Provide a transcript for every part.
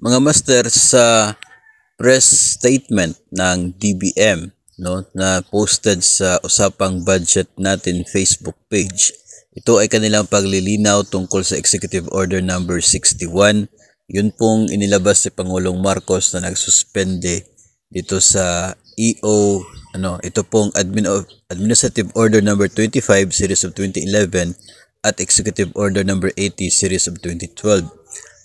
Mga master, sa press statement ng DBM na posted sa Usapang Budget Natin Facebook page. Ito ay kanilang paglilinaw tungkol sa Executive Order number 61. Yun pong inilabas si Pangulong Marcos na nagsuspende dito sa ito pong Administrative Order number 25 series of 2011 at Executive Order number 80 series of 2012.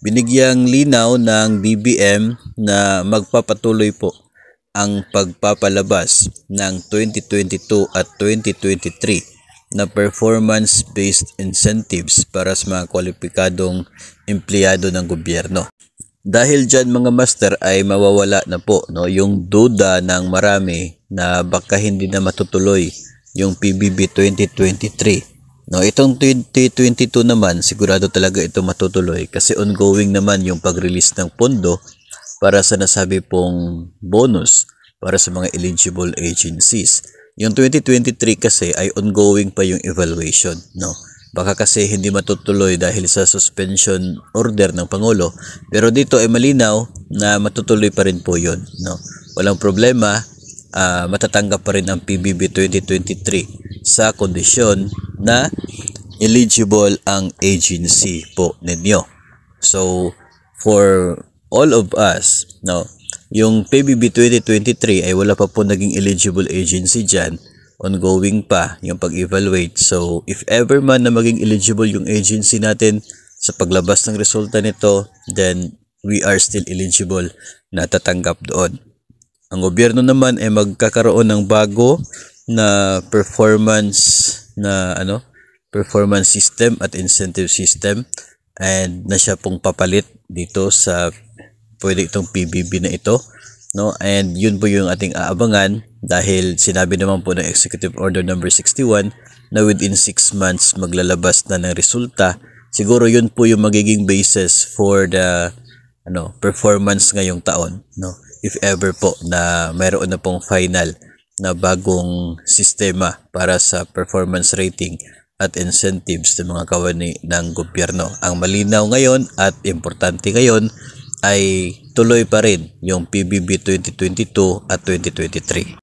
Binigyang linaw ng DBM na magpapatuloy po ang pagpapalabas ng 2022 at 2023 na performance-based incentives para sa mga kwalipikadong empleyado ng gobyerno. Dahil dyan mga master ay mawawala na po yung duda ng marami na baka hindi na matutuloy yung PBB 2023. Itong 2022 naman, sigurado talaga ito matutuloy kasi ongoing naman yung pag-release ng pondo para sa nasabi pong bonus para sa mga eligible agencies. Yung 2023 kasi ay ongoing pa yung evaluation. Baka kasi hindi matutuloy dahil sa suspension order ng Pangulo. Pero dito ay malinaw na matutuloy pa rin po yun. Walang problema, matatanggap pa rin ang PBB 2023 sa kondisyon na eligible ang agency po ninyo. So, for all of us, yung PBB 2023 ay wala pa po naging eligible agency dyan. Ongoing pa yung pag-evaluate. So, if ever man na maging eligible yung agency natin sa paglabas ng resulta nito, then we are still eligible na tatanggap doon. Ang gobyerno naman ay magkakaroon ng bago na performance system at incentive system, and na siya pong papalit dito sa pwede itong PBB na ito. And yun po yung ating aabangan dahil sinabi naman po ng Executive Order number 61 na within 6 months maglalabas na ng resulta. Siguro yun po yung magiging basis for the performance ngayong taon. If ever po na mayroon na pong final na bagong sistema para sa performance rating at incentives ng mga kawani ng gobyerno. Ang malinaw ngayon at importante ngayon ay tuloy pa rin yung PBB 2022 at 2023.